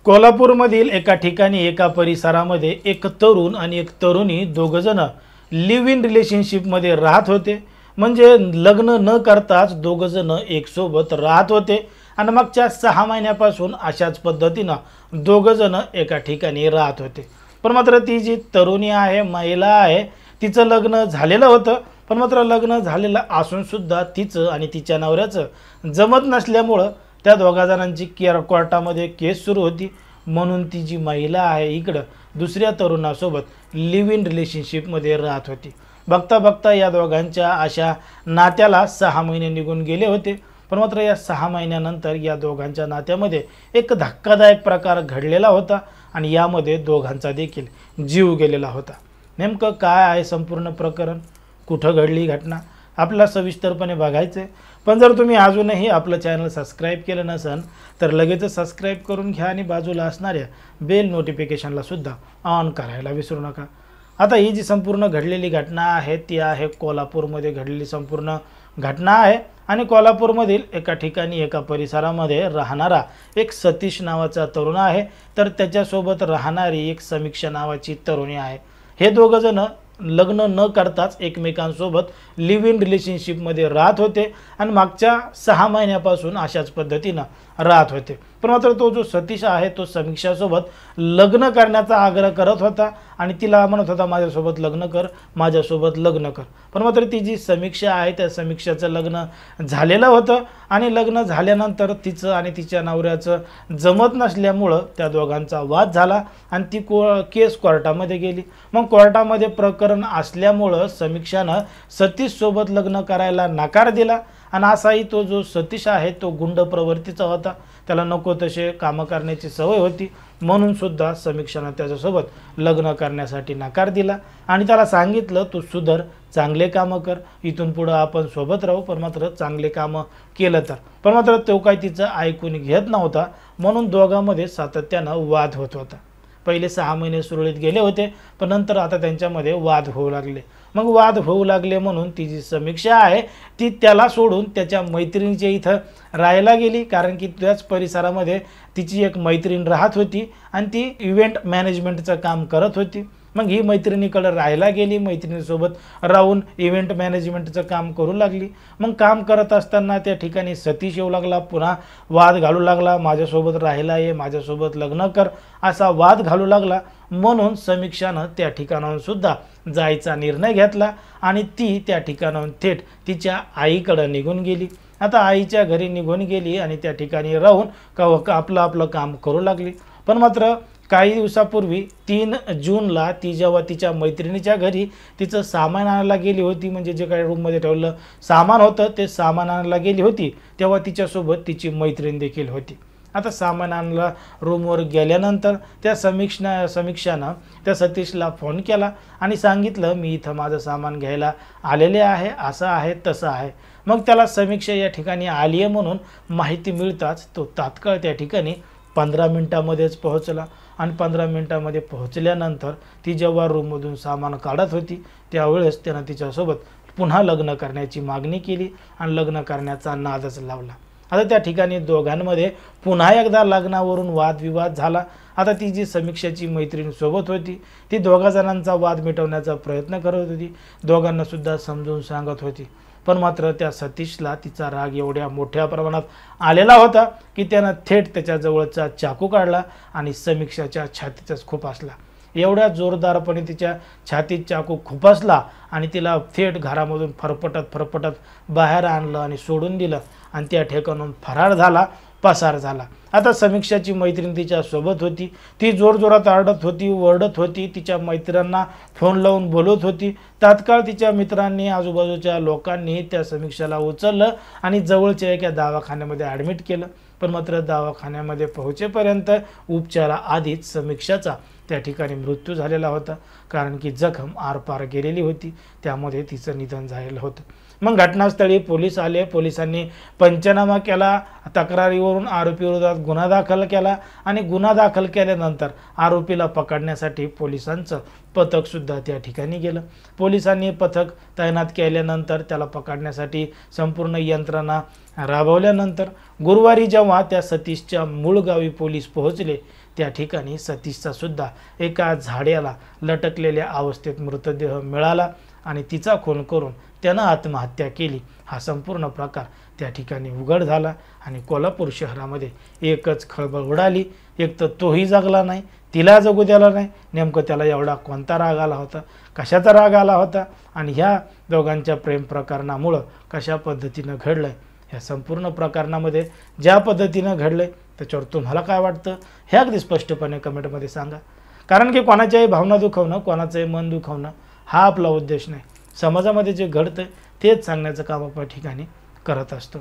कोल्हापूरमधील एका ठिकाणी एका परिसरामध्ये एक तरुण आणि एक तरुणी दोघजण लिव्ह इन रिलेशनशिपमध्ये राहत होते. म्हणजे लग्न न करताच दोघजण एक सोबत राहत होते आणि मागच्या 6 महिन्यापासून अशाच पद्धतीनं दोघजण एका ठिकाणी राहत होते. पण मात्र ती जी तरुणी आहे, महिला आहे, तिचं लग्न झालेलं होतं. पण मात्र लग्न झालेलं असून सुद्धा तिचं आणि तिच्या नवऱ्याचं जमत नसल्यामुळं त्या दोघा जणांची कोर्टामध्ये केस सुरू होती. म्हणून ती जी महिला आहे इकडं दुसऱ्या तरुणासोबत लिव्ह इन रिलेशनशिपमध्ये राहत होती. बघता बघता या दोघांच्या अशा नात्याला 6 महिने निघून गेले होते. पण मात्र या 6 महिन्यानंतर या दोघांच्या नात्यामध्ये एक धक्कादायक प्रकार घडलेला होता आणि यामध्ये दोघांचा देखील जीव गेलेला होता. नेमकं काय आहे संपूर्ण प्रकरण, कुठं घडली घटना, आपल्याला सविस्तरपणे बघायचं आहे. पण जर तुम्ही अजूनही आपलं चॅनल सबस्क्राईब केलं नसेल तर लगेचच सबस्क्राईब करून घ्या आणि बाजूला असणाऱ्या बेल नोटिफिकेशनला सुद्धा ऑन करायला विसरू नका. आता ही जी संपूर्ण घडलेली घटना आहे ती आहे कोल्हापूरमध्ये घडलेली संपूर्ण घटना आहे. आणि कोल्हापूरमधील एका ठिकाणी एका परिसरामध्ये राहणारा एक सतीश नावाचा तरुण आहे, तर त्याच्यासोबत राहणारी एक समीक्षा नावाची तरुणी आहे. हे दोघंजण लग्न न करताच एकमेकांसोबत लिव्ह इन रिलेशनशिपमध्ये राहत होते आणि मागच्या 6 महिन्यापासून अशाच पद्धतीनं राहत होते. पण मात्र तो जो सतीश आहे तो समीक्षासोबत लग्न करण्याचा आग्रह करत होता आणि तिला म्हणत होता माझ्यासोबत लग्न कर, माझ्यासोबत लग्न कर. पण मात्र ती जी समीक्षा आहे त्या समीक्षाचं लग्न झालेलं होतं आणि लग्न झाल्यानंतर तिचं आणि तिच्या नवऱ्याचं जमत नसल्यामुळं त्या दोघांचा वाद झाला आणि ती केस कोर्टामध्ये गेली. मग कोर्टामध्ये प्रकरण असल्यामुळं समीक्षानं सतीशसोबत लग्न करायला नकार दिला आणि असाही तो जो सतीश आहे तो गुंड प्रवृत्तीचा होता. त्याला नको तसे कामं करण्याची सवय होती. म्हणून सुद्धा समीक्षानं त्याच्यासोबत लग्न करण्यासाठी नकार दिला आणि त्याला सांगितलं तू सुधर, चांगले कामं कर, इथून पुढं आपण सोबत राहू, पण मात्र चांगले कामं केलं तर. पण मात्र तो काही तिचं ऐकून घेत नव्हता. म्हणून दोघांमध्ये सातत्यानं वाद होत होता. पहिले 6 महिने सुरळीत गेले होते, पण नंतर आता त्यांच्यामध्ये वाद होऊ लागले. मग वाद होऊ लागले म्हणून ती जी समीक्षा आहे ती त्याला सोडून त्याच्या मैत्रिणीच्या इथं राहायला गेली. कारण की त्याच परिसरामध्ये तिची एक मैत्रीण राहत होती आणि ती इव्हेंट मॅनेजमेंटचं काम करत होती. मग ही मैत्रिणीकडे राहायला गेली, मैत्रिणीसोबत राहून इव्हेंट मॅनेजमेंटचं काम करू लागली. मग काम करत असताना त्या ठिकाणी सतीश येऊ लागला, पुन्हा वाद घालू लागला, माझ्यासोबत राहायला ये, माझ्यासोबत लग्न कर, असा वाद घालू लागला. म्हणून समीक्षानं त्या ठिकाणाहून सुद्धा जायचा निर्णय घेतला आणि ती त्या ठिकाणाहून थेट तिच्या आईकडे निघून गेली. आता आईच्या घरी निघून गेली आणि त्या ठिकाणी राहून आपलं काम करू लागली. पण मात्र काही दिवसापूर्वी 3 जूनला ती जेव्हा तिच्या मैत्रिणीच्या घरी तिचं सामान आणायला गेली होती, म्हणजे जे काही रूममध्ये ठेवलं सामान होतं ते सामान आणायला गेली होती, तेव्हा तिच्यासोबत तिची मैत्रीण देखील होती. आता सामान आणायला रूमवर गेल्यानंतर त्या समीक्षानं त्या सतीशला फोन केला आणि सांगितलं मी इथं माझं सामान घ्यायला आलेले आहे, असं आहे तसं आहे. मग त्याला समीक्षा या ठिकाणी आली आहे म्हणून माहिती मिळताच तो तात्काळ त्या ठिकाणी 15 मिनिटामध्येच पोहोचला आणि 15 मिनिटामध्ये पोहोचल्यानंतर ती जेव्हा रूममधून सामान काढत होती त्यावेळेस त्यानं तिच्यासोबत पुन्हा लग्न करण्याची मागणी केली आणि लग्न करण्याचा नादच लावला. आता त्या ठिकाणी दोघांमध्ये पुन्हा एकदा लग्नावरून वादविवाद झाला. आता ती जी समीक्षाची मैत्रीण सोबत होती ती दोघा जणांचा वाद मिटवण्याचा प्रयत्न करत होती, दोघांना सुद्धा समजून सांगत होती. पण मात्र त्या सतीशला तिचा राग एवढ्या मोठ्या प्रमाणात आलेला होता की त्यानं थेट त्याच्याजवळचा चाकू काढला आणि समीक्षाच्या छातीतच खुपसला. एवढ्या जोरदारपणे तिच्या छातीत चाकू खुपसला आणि तिला थेट घरामधून फरफटत बाहेर आणलं आणि सोडून दिलं आणि त्या ठिकाणून फरार झाला, पसार झाला. आता समीक्षाची मैत्रीण तिच्या सोबत होती, ती जोरजोरात आरडत होती, ओरडत होती, तिच्या मैत्रिणींना फोन लावून बोलत होती. तात्काळ तिच्या मित्रांनी, आजूबाजूच्या लोकांनी त्या समीक्षाला उचललं आणि जवळच्या एका दवाखान्यामध्ये ॲडमिट केलं. पण मात्र दवाखान्यामध्ये पोहोचेपर्यंत उपचाराआधीच समीक्षाचा त्या ठिकाणी मृत्यू झालेला होता. कारण की जखम आरपार गेलेली होती, त्यामध्ये तिचं निधन झालेलं होतं. मग घटनास्थळी पोलीस आले, पोलिसांनी पंचनामा केला, तक्रारीवरून आरोपी विरोधात गुन्हा दाखल केला आणि गुन्हा दाखल केल्यानंतर आरोपीला पकडण्यासाठी पोलिसांचं पथकसुद्धा त्या ठिकाणी गेलं। पोलिसांनी पथक तैनात केल्यानंतर त्याला पकडण्यासाठी संपूर्ण यंत्रणा राबवल्यानंतर गुरुवारी जेव्हा त्या सतीशच्या मूळ गावी पोलीस पोहोचले, त्या ठिकाणी सतीशचा सुद्धा एका झाडाला लटकलेल्या अवस्थेत मृतदेह मिळाला आणि तिचा खून करून त्यानं आत्महत्या केली। हा संपूर्ण प्रकार त्या ठिकाणी उघड झाला आणि कोल्हापूर शहरामध्ये एकच खळबळ उडाली। एक तर तोही जगला नाही, तिला जगू द्याला नाही, नेमकं त्याला एवढा कोणता राग आला होता, कशाचा राग आला होता आणि ह्या दोघांच्या प्रेम प्रकरणामुळं कशा पद्धतीनं घडलं, ह्या संपूर्ण प्रकरणामध्ये ज्या पद्धतीनं घडलं त्याच्यावर तुम्हाला काय वाटतं हे अगदी स्पष्टपणे कमेंटमध्ये सांगा। कारण की कोणाच्याही भावना दुखवणं, कोणाचंही मन दुखवणं हा आपला उद्देश नाही। समाजामध्ये जे घडतं तेच सांगण्याचं काम आपण ठिकाणी करत असतो।